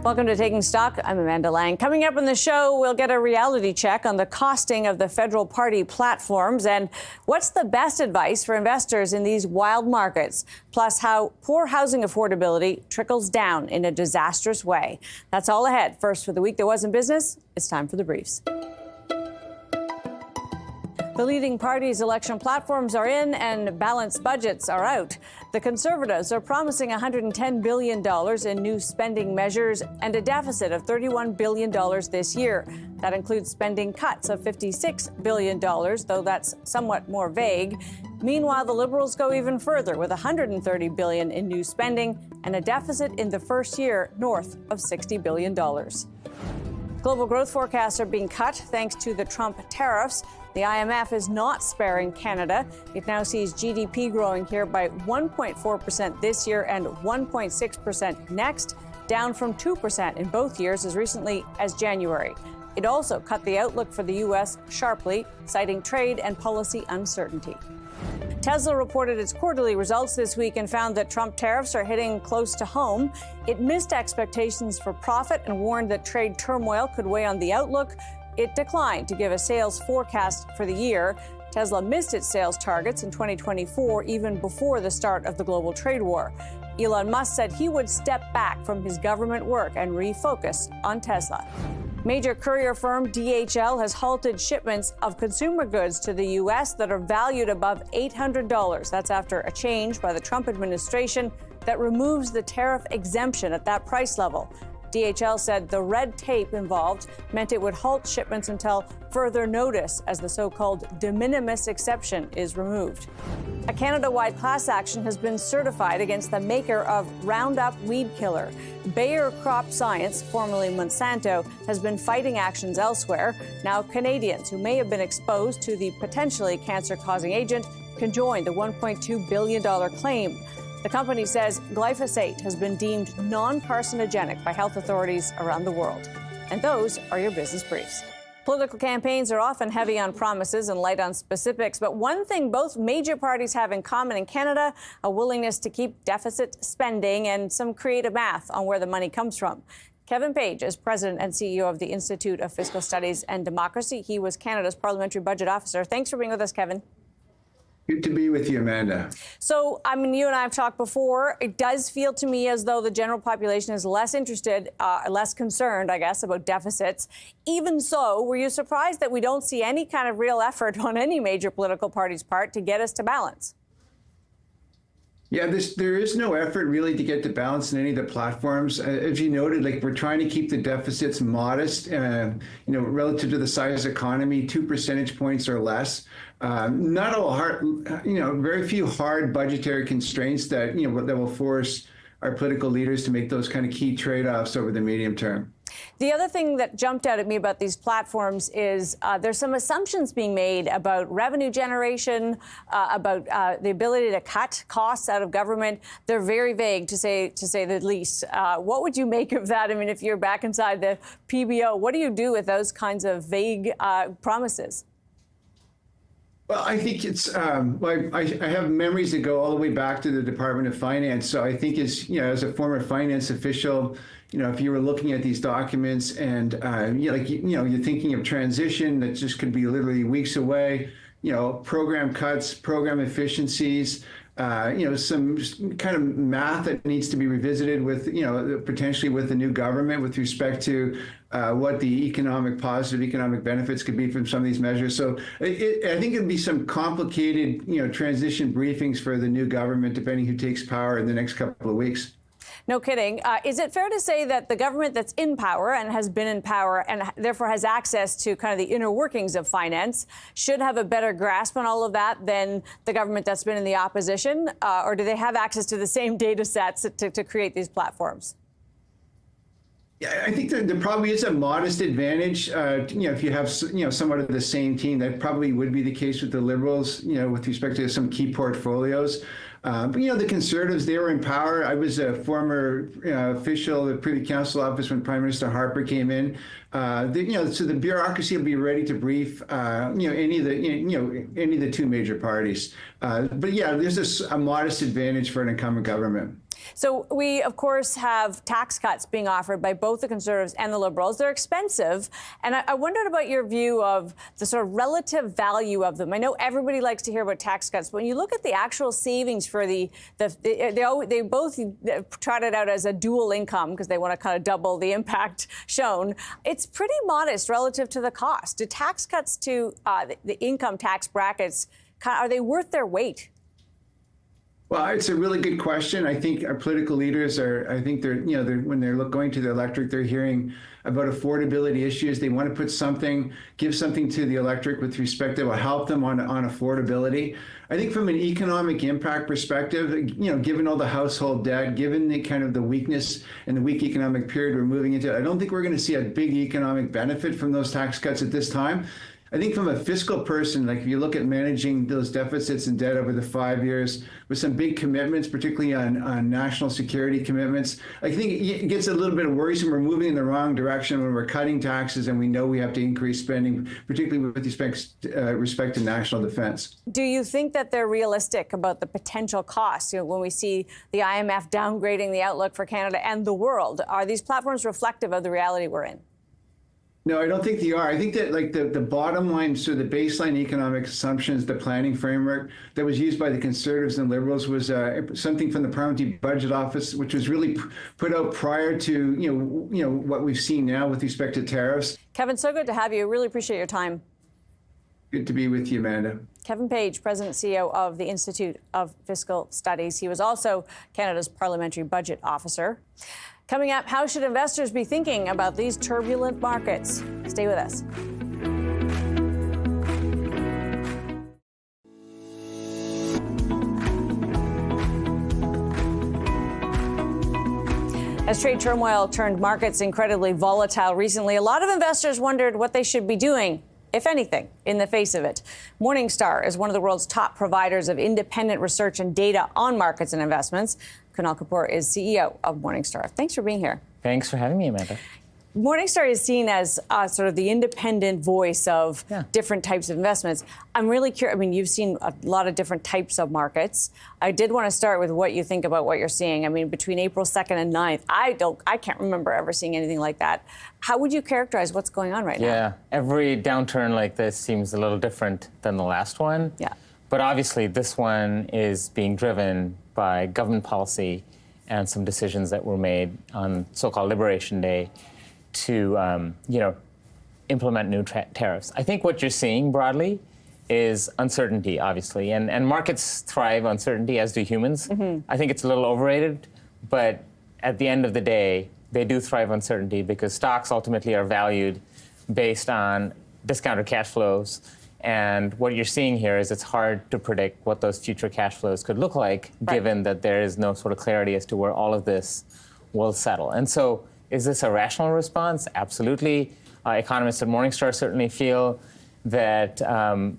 Welcome to Taking Stock. I'm Amanda Lang. Coming up on the show, we'll get a reality check on the costing of the federal party platforms and what's the best advice for investors in these wild markets, plus how poor housing affordability trickles down in a disastrous way. That's all ahead. First, for the week that was in business, it's time for the briefs. The leading parties' election platforms are in and balanced budgets are out. The Conservatives are promising $110 billion in new spending measures and a deficit of $31 billion this year. That includes spending cuts of $56 billion, though that's somewhat more vague. Meanwhile, the Liberals go even further with $130 billion in new spending and a deficit in the first year north of $60 billion. Global growth forecasts are being cut thanks to the Trump tariffs. The IMF is not sparing Canada. It now sees GDP growing here by 1.4% this year and 1.6% next, down from 2% in both years as recently as January. It also cut the outlook for the U.S. sharply, citing trade and policy uncertainty. Tesla reported its quarterly results this week and found that Trump tariffs are hitting close to home. It missed expectations for profit and warned that trade turmoil could weigh on the outlook. It declined to give a sales forecast for the year. Tesla missed its sales targets in 2024, even before the start of the global trade war. Elon Musk said he would step back from his government work and refocus on Tesla. Major courier firm DHL has halted shipments of consumer goods to the U.S. that are valued above $800. That's after a change by the Trump administration that removes the tariff exemption at that price level. DHL said the red tape involved meant it would halt shipments until further notice as the so-called de minimis exception is removed. A Canada-wide class action has been certified against the maker of Roundup weed killer. Bayer Crop Science, formerly Monsanto, has been fighting actions elsewhere. Now Canadians who may have been exposed to the potentially cancer-causing agent can join the $1.2 billion claim. The company says glyphosate has been deemed non-carcinogenic by health authorities around the world. And those are your business briefs. Political campaigns are often heavy on promises and light on specifics, but one thing both major parties have in common in Canada, a willingness to keep deficit spending and some creative math on where the money comes from. Kevin Page is president and CEO of the Institute of Fiscal Studies and Democracy. He was Canada's parliamentary budget officer. Thanks for being with us, Kevin. Good to be with you, Amanda. So, I mean, you and I have talked before. It does feel to me as though the general population is less interested, less concerned, I guess, about deficits. Even so, were you surprised that we don't see any kind of real effort on any major political party's part to get us to balance? Yeah, there is no effort really to get to balance in any of the platforms. As you noted, like we're trying to keep the deficits modest, relative to the size of the economy, 2 percentage points or less. Not all hard, very few hard budgetary constraints that will force our political leaders to make those kind of key trade-offs over the medium term. The other thing that jumped out at me about these platforms is there's some assumptions being made about revenue generation, about the ability to cut costs out of government. They're very vague, to say the least. What would you make of that? I mean, if you're back inside the PBO, what do you do with those kinds of vague promises? Well, I think it's, I have memories that go all the way back to the Department of Finance. So I think as a former finance official, if you were looking at these documents and, you're thinking of transition that just could be literally weeks away, program cuts, program efficiencies, some kind of math that needs to be revisited with, potentially with the new government with respect to what the positive economic benefits could be from some of these measures. So I think it'd be some complicated, transition briefings for the new government, depending who takes power in the next couple of weeks. No kidding. Is it fair to say that the government that's in power and has been in power and therefore has access to kind of the inner workings of finance should have a better grasp on all of that than the government that's been in the opposition? Or do they have access to the same data sets to create these platforms? Yeah, I think there probably is a modest advantage. If you have, somewhat of the same team, that probably would be the case with the Liberals, with respect to some key portfolios. But, the Conservatives, they were in power. I was a former official at the Privy Council office when Prime Minister Harper came in. So the bureaucracy will be ready to brief, any of the two major parties. But yeah, there's a modest advantage for an incumbent government. So we, of course, have tax cuts being offered by both the Conservatives and the Liberals. They're expensive. And I wondered about your view of the sort of relative value of them. I know everybody likes to hear about tax cuts, but when you look at the actual savings for they both trot it out as a dual income because they want to kind of double the impact shown. It's pretty modest relative to the cost. Do tax cuts to the income tax brackets, are they worth their weight? Well, it's a really good question. I think our political leaders when they're going to the electorate, they're hearing about affordability issues. They want to give something to the electorate with respect that will help them on affordability. I think from an economic impact perspective, given all the household debt, given the kind of the weakness and the weak economic period we're moving into, I don't think we're going to see a big economic benefit from those tax cuts at this time. I think from a fiscal person, like if you look at managing those deficits and debt over the 5 years with some big commitments, particularly on national security commitments, I think it gets a little bit worrisome. We're moving in the wrong direction when we're cutting taxes and we know we have to increase spending, particularly with respect to national defense. Do you think that they're realistic about the potential costs? When we see the IMF downgrading the outlook for Canada and the world, are these platforms reflective of the reality we're in? No, I don't think they are. I think that the bottom line, so the baseline economic assumptions, the planning framework that was used by the Conservatives and Liberals was something from the Parliamentary Budget Office, which was really put out prior to what we've seen now with respect to tariffs. Kevin, so good to have you. Really appreciate your time. Good to be with you, Amanda. Kevin Page, President and CEO of the Institute of Fiscal Studies. He was also Canada's Parliamentary Budget Officer. Coming up, how should investors be thinking about these turbulent markets? Stay with us. As trade turmoil turned markets incredibly volatile recently, a lot of investors wondered what they should be doing, if anything, in the face of it. Morningstar is one of the world's top providers of independent research and data on markets and investments. Kunal Kapoor is CEO of Morningstar. Thanks for being here. Thanks for having me, Amanda. Morningstar is seen as sort of the independent voice of different types of investments. I'm really curious. I mean, you've seen a lot of different types of markets. I did want to start with what you think about what you're seeing. I mean, between April 2nd and 9th, I can't remember ever seeing anything like that. How would you characterize what's going on right now? Yeah, every downturn like this seems a little different than the last one. Yeah. But obviously, this one is being driven by government policy and some decisions that were made on so-called Liberation Day to, implement new tariffs. I think what you're seeing broadly is uncertainty, obviously, and markets thrive on uncertainty, as do humans. Mm-hmm. I think it's a little overrated, but at the end of the day, they do thrive on uncertainty because stocks ultimately are valued based on discounted cash flows. And what you're seeing here is it's hard to predict what those future cash flows could look like, given that there is no sort of clarity as to where all of this will settle. And so, is this a rational response? Absolutely. Economists at Morningstar certainly feel that the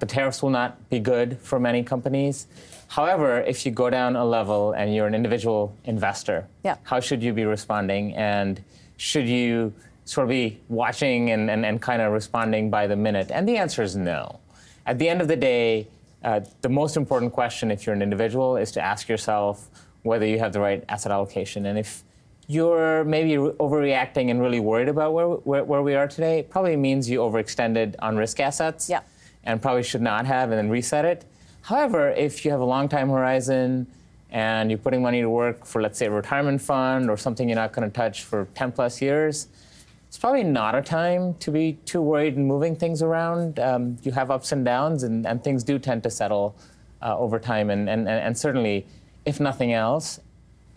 tariffs will not be good for many companies. However, if you go down a level and you're an individual investor, how should you be responding? And should you sort of be watching and kind of responding by the minute? And the answer is no. At the end of the day, the most important question if you're an individual is to ask yourself whether you have the right asset allocation. And if you're maybe overreacting and really worried about where we are today, it probably means you overextended on risk assets and probably should not have and then reset it. However, if you have a long time horizon and you're putting money to work for, let's say, a retirement fund or something you're not going to touch for 10 plus years, it's probably not a time to be too worried and moving things around. You have ups and downs, and things do tend to settle over time. And certainly, if nothing else,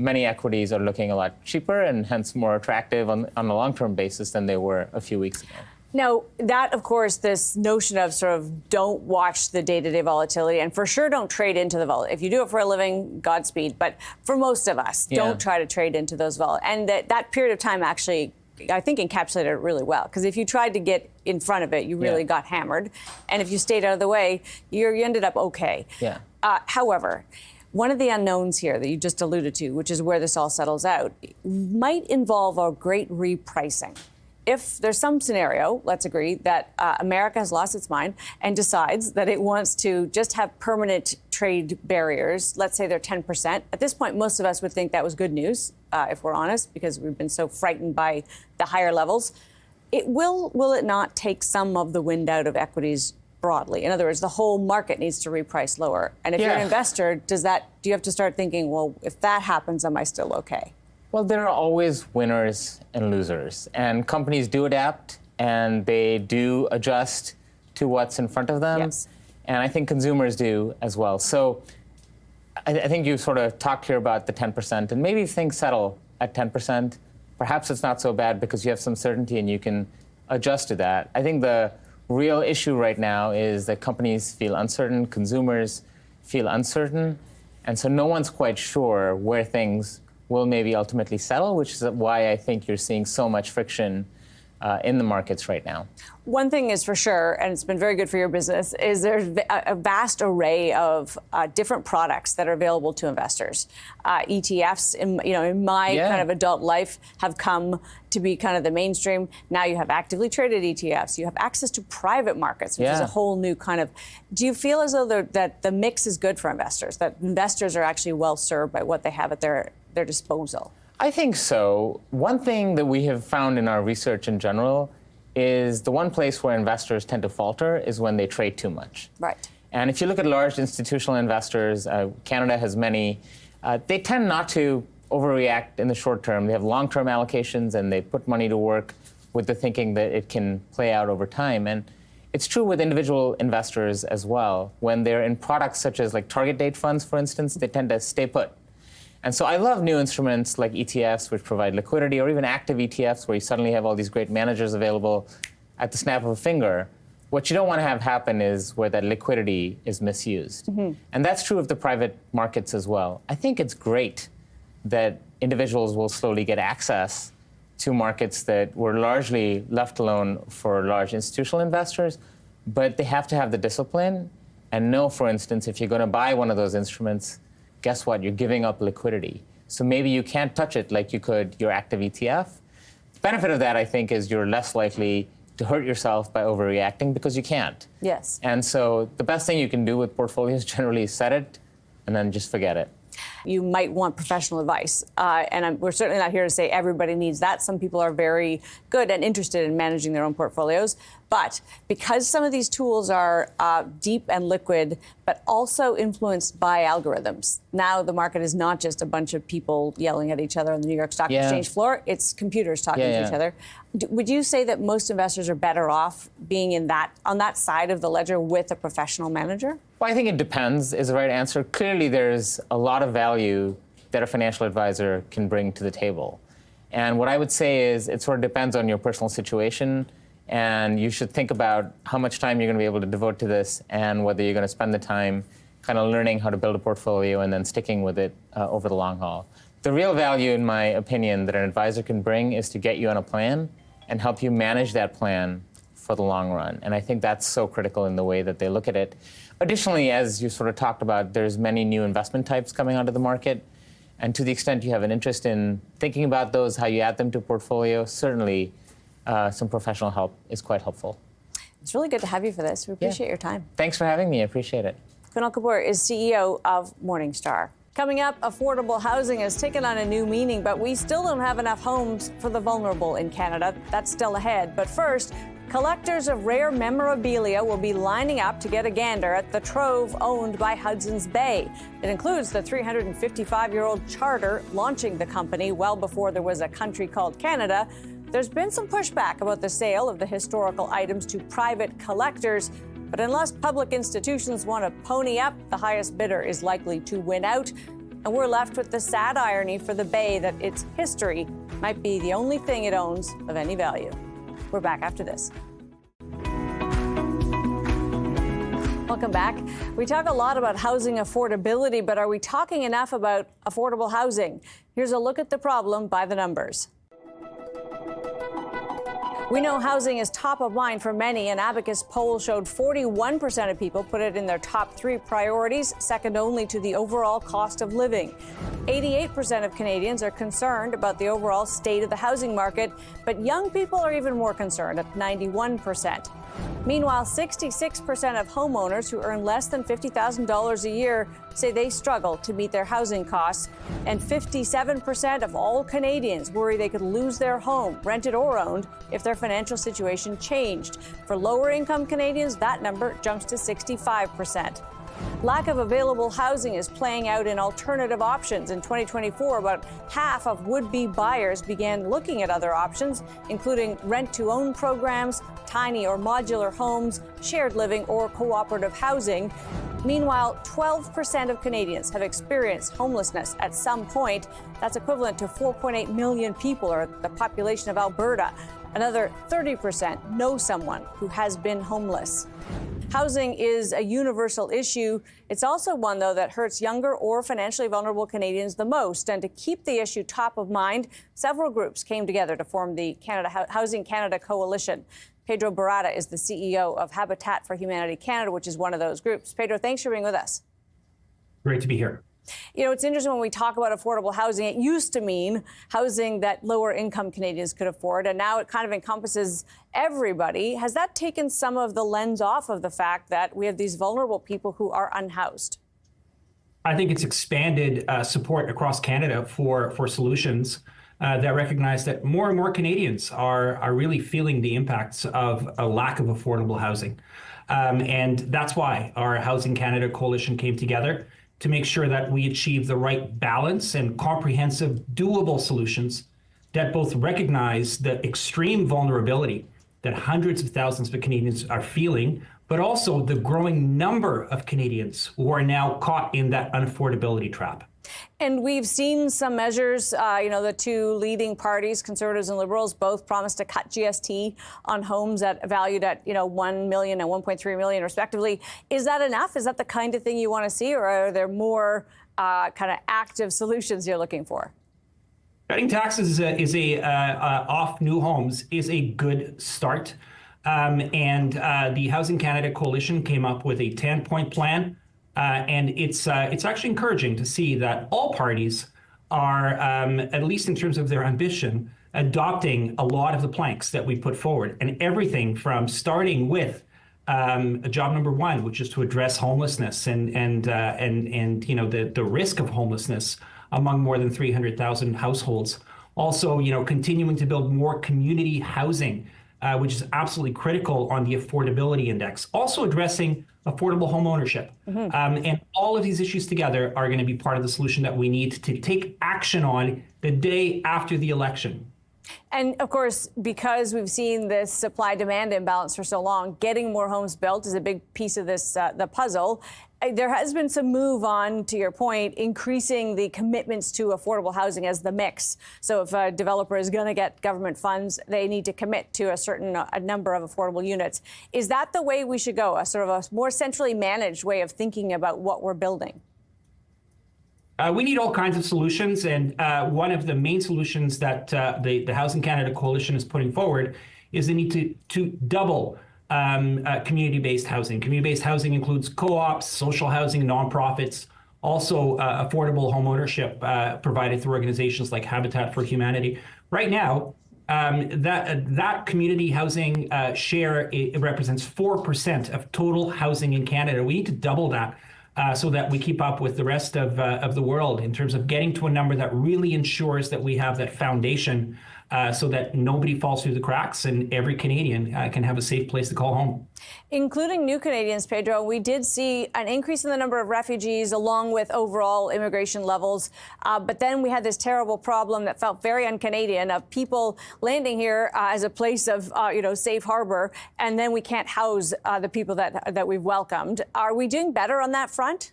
many equities are looking a lot cheaper and hence more attractive on a long-term basis than they were a few weeks ago. Now, that, of course, this notion of sort of don't watch the day-to-day volatility and for sure don't trade into the volatility. If you do it for a living, Godspeed. But for most of us, don't try to trade into those volatility. And that period of time actually, I think, encapsulated it really well. Because if you tried to get in front of it, you really got hammered. And if you stayed out of the way, you ended up okay. Yeah. However, one of the unknowns here that you just alluded to, which is where this all settles out, might involve a great repricing. if there's some scenario, let's agree, that America has lost its mind and decides that it wants to just have permanent trade barriers, let's say they're 10%. At this point, most of us would think that was good news, if we're honest, because we've been so frightened by the higher levels. Will it not take some of the wind out of equities broadly? In other words, the whole market needs to reprice lower. And if you're an investor, do you have to start thinking, well, if that happens, am I still okay? Well, there are always winners and losers, and companies do adapt and they do adjust to what's in front of them. Yes. And I think consumers do as well. So I think you sort of talked here about the 10%, and maybe if things settle at 10%, perhaps it's not so bad because you have some certainty and you can adjust to that. I think the real issue right now is that companies feel uncertain, consumers feel uncertain, and so no one's quite sure where things will maybe ultimately settle, which is why I think you're seeing so much friction in the markets right now. One thing is for sure, and it's been very good for your business, is there's a vast array of different products that are available to investors. ETFs, in my kind of adult life, have come to be kind of the mainstream. Now you have actively traded ETFs. You have access to private markets, which is a whole new kind of. Do you feel as though that the mix is good for investors? That investors are actually well served by what they have at their disposal? I think so. One thing that we have found in our research in general is the one place where investors tend to falter is when they trade too much. Right. And if you look at large institutional investors, Canada has many, they tend not to overreact in the short term. They have long-term allocations and they put money to work with the thinking that it can play out over time. And it's true with individual investors as well. When they're in products such as like target date funds, for instance, they tend to stay put. And so I love new instruments like ETFs, which provide liquidity, or even active ETFs, where you suddenly have all these great managers available at the snap of a finger. What you don't want to have happen is where that liquidity is misused. Mm-hmm. And that's true of the private markets as well. I think it's great that individuals will slowly get access to markets that were largely left alone for large institutional investors, but they have to have the discipline and know, for instance, if you're going to buy one of those instruments, guess what? You're giving up liquidity. So maybe you can't touch it like you could your active ETF. The benefit of that, I think, is you're less likely to hurt yourself by overreacting because you can't. Yes. And so the best thing you can do with portfolios generally is set it and then just forget it. You might want professional advice. We're certainly not here to say everybody needs that. Some people are very good and interested in managing their own portfolios. But because some of these tools are deep and liquid, but also influenced by algorithms, now the market is not just a bunch of people yelling at each other on the New York Stock Exchange floor. It's computers talking to each other. Would you say that most investors are better off being on that side of the ledger with a professional manager? Well, I think it depends is the right answer. Clearly, there's a lot of value that a financial advisor can bring to the table. And what I would say is it sort of depends on your personal situation. And you should think about how much time you're going to be able to devote to this and whether you're going to spend the time kind of learning how to build a portfolio and then sticking with it over the long haul. The real value, in my opinion, that an advisor can bring is to get you on a plan and help you manage that plan for the long run. And I think that's so critical in the way that they look at it. Additionally, as you sort of talked about, there's many new investment types coming onto the market. And to the extent you have an interest in thinking about those, how you add them to a portfolio, certainly some professional help is quite helpful. It's really good to have you for this. We appreciate your time. Thanks for having me. I appreciate it. Kunal Kapoor is CEO of Morningstar. Coming up, affordable housing has taken on a new meaning, but we still don't have enough homes for the vulnerable in Canada. That's still ahead. But first, collectors of rare memorabilia will be lining up to get a gander at the trove owned by Hudson's Bay. It includes the 355-year-old charter launching the company well before there was a country called Canada. There's been some pushback about the sale of the historical items to private collectors. But unless public institutions want to pony up, the highest bidder is likely to win out. And we're left with the sad irony for the Bay that its history might be the only thing it owns of any value. We're back after this. Welcome back. We talk a lot about housing affordability, but are we talking enough about affordable housing? Here's a look at the problem by the numbers. We know housing is top of mind for many. An Abacus poll showed 41% of people put it in their top 3 priorities, second only to the overall cost of living. 88% of Canadians are concerned about the overall state of the housing market, but young people are even more concerned at 91%. Meanwhile, 66% of homeowners who earn less than $50,000 a year say they struggle to meet their housing costs, and 57% of all Canadians worry they could lose their home, rented or owned, if their financial situation changed. For lower-income Canadians, that number jumps to 65%. Lack of available housing is playing out in alternative options. In 2024, about half of would-be buyers began looking at other options, including rent-to-own programs, tiny or modular homes, shared living, or cooperative housing. Meanwhile, 12% of Canadians have experienced homelessness at some point. That's equivalent to 4.8 million people, or the population of Alberta. Another 30% know someone who has been homeless. Housing is a universal issue. It's also one, though, that hurts younger or financially vulnerable Canadians the most. And to keep the issue top of mind, several groups came together to form the Housing Canada Coalition. Pedro Barata is the CEO of Habitat for Humanity Canada, which is one of those groups. Pedro, thanks for being with us. Great to be here. You know, it's interesting when we talk about affordable housing, it used to mean housing that lower income Canadians could afford, and now it kind of encompasses everybody. Has that taken some of the lens off of the fact that we have these vulnerable people who are unhoused? I think it's expanded support across Canada for solutions that recognize that more and more Canadians are really feeling the impacts of a lack of affordable housing. And that's why our Housing Canada Coalition came together to make sure that we achieve the right balance and comprehensive, doable solutions that both recognize the extreme vulnerability that hundreds of thousands of Canadians are feeling, but also the growing number of Canadians who are now caught in that unaffordability trap. And we've seen some measures, the two leading parties, Conservatives and Liberals, both promised to cut GST on homes valued at, $1 million and $1.3 million, respectively. Is that enough? Is that the kind of thing you want to see, or are there more kind of active solutions you're looking for? Cutting taxes off new homes is a good start. And the Housing Canada Coalition came up with a 10-point plan. And it's actually encouraging to see that all parties are, at least in terms of their ambition, adopting a lot of the planks that we put forward, and everything from starting with job number one, which is to address homelessness and the risk of homelessness among more than 300,000 households. Also, continuing to build more community housing, which is absolutely critical on the affordability index. Also addressing affordable home ownership. And all of these issues together are going to be part of the solution that we need to take action on the day after the election. And of course, because we've seen this supply-demand imbalance for so long, getting more homes built is a big piece of this, the puzzle. There has been some move on, to your point, increasing the commitments to affordable housing as the mix. So if a developer is going to get government funds, they need to commit to a number of affordable units. Is that the way we should go, a sort of a more centrally managed way of thinking about what we're building? We need all kinds of solutions, and one of the main solutions that the Housing Canada Coalition is putting forward is the need to double community-based housing. Community-based housing includes co-ops, social housing, nonprofits, also affordable home ownership provided through organizations like Habitat for Humanity. Right now, that community housing share, it represents 4% of total housing in Canada. We need to double that so that we keep up with the rest of the world in terms of getting to a number that really ensures that we have that foundation so that nobody falls through the cracks and every Canadian can have a safe place to call home. Including new Canadians, Pedro, we did see an increase in the number of refugees along with overall immigration levels. But then we had this terrible problem that felt very un-Canadian of people landing here as a place of, safe harbor, and then we can't house the people that we've welcomed. Are we doing better on that front?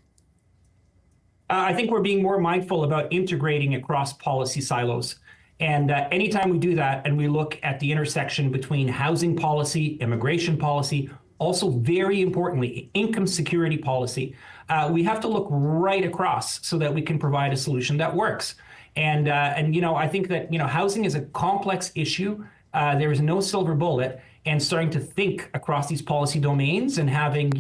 I think we're being more mindful about integrating across policy silos. And anytime we do that and we look at the intersection between housing policy, immigration policy, also very importantly, income security policy, we have to look right across so that we can provide a solution that works. And I think that, housing is a complex issue. There is no silver bullet, and starting to think across these policy domains and having,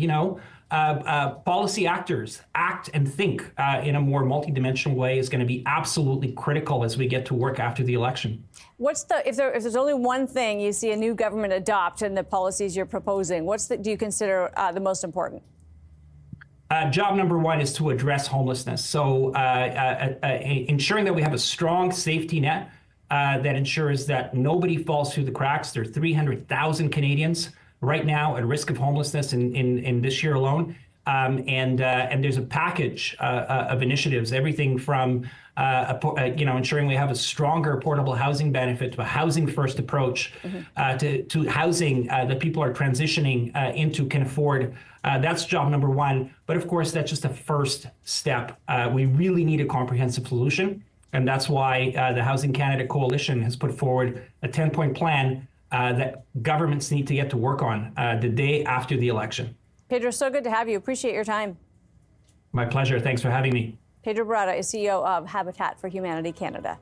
policy actors act and think in a more multidimensional way is going to be absolutely critical as we get to work after the election. If there's only one thing you see a new government adopt in the policies you're proposing, do you consider the most important? Job number one is to address homelessness. So ensuring that we have a strong safety net that ensures that nobody falls through the cracks. There are 300,000 Canadians right now at risk of homelessness in this year alone. And there's a package of initiatives, everything from ensuring we have a stronger portable housing benefit to a housing first approach to housing that people are transitioning into can afford. That's job number one. But of course, that's just a first step. We really need a comprehensive solution. And that's why the Housing Canada Coalition has put forward a 10-point plan that governments need to get to work on the day after the election. Pedro, so good to have you. Appreciate your time. My pleasure. Thanks for having me. Pedro Barata is CEO of Habitat for Humanity Canada.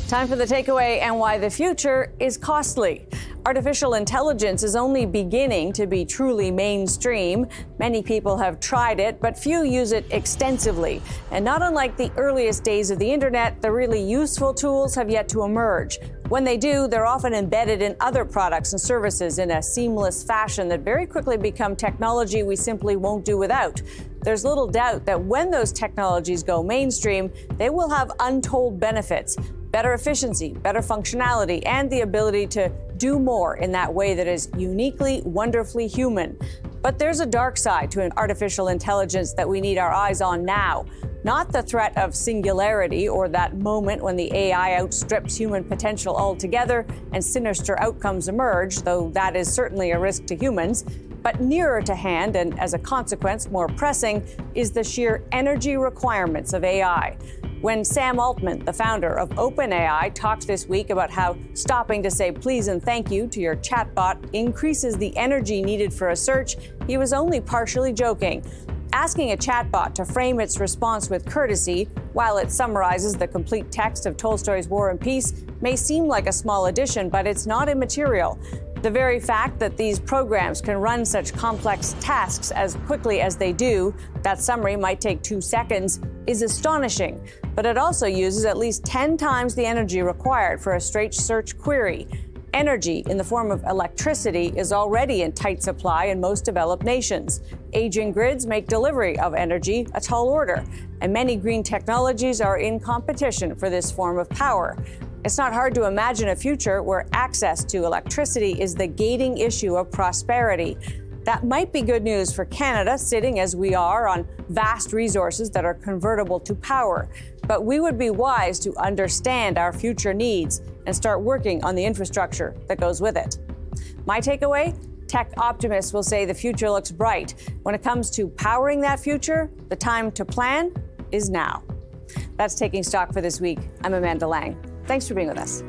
Time for the takeaway and why the future is costly. Artificial intelligence is only beginning to be truly mainstream. Many people have tried it, but few use it extensively. And not unlike the earliest days of the internet, the really useful tools have yet to emerge. When they do, they're often embedded in other products and services in a seamless fashion that very quickly become technology we simply won't do without. There's little doubt that when those technologies go mainstream, they will have untold benefits. Better efficiency, better functionality, and the ability to do more in that way that is uniquely, wonderfully human. But there's a dark side to an artificial intelligence that we need our eyes on now. Not the threat of singularity or that moment when the AI outstrips human potential altogether and sinister outcomes emerge, though that is certainly a risk to humans. But nearer to hand, and as a consequence more pressing, is the sheer energy requirements of AI. When Sam Altman, the founder of OpenAI, talked this week about how stopping to say please and thank you to your chatbot increases the energy needed for a search, he was only partially joking. Asking a chatbot to frame its response with courtesy while it summarizes the complete text of Tolstoy's War and Peace may seem like a small addition, but it's not immaterial. The very fact that these programs can run such complex tasks as quickly as they do, that summary might take 2 seconds, is astonishing. But it also uses at least 10 times the energy required for a straight search query. Energy in the form of electricity is already in tight supply in most developed nations. Aging grids make delivery of energy a tall order, and many green technologies are in competition for this form of power. It's not hard to imagine a future where access to electricity is the gating issue of prosperity. That might be good news for Canada, sitting as we are on vast resources that are convertible to power. But we would be wise to understand our future needs and start working on the infrastructure that goes with it. My takeaway? Tech optimists will say the future looks bright. When it comes to powering that future, the time to plan is now. That's Taking Stock for this week. I'm Amanda Lang. Thanks for being with us.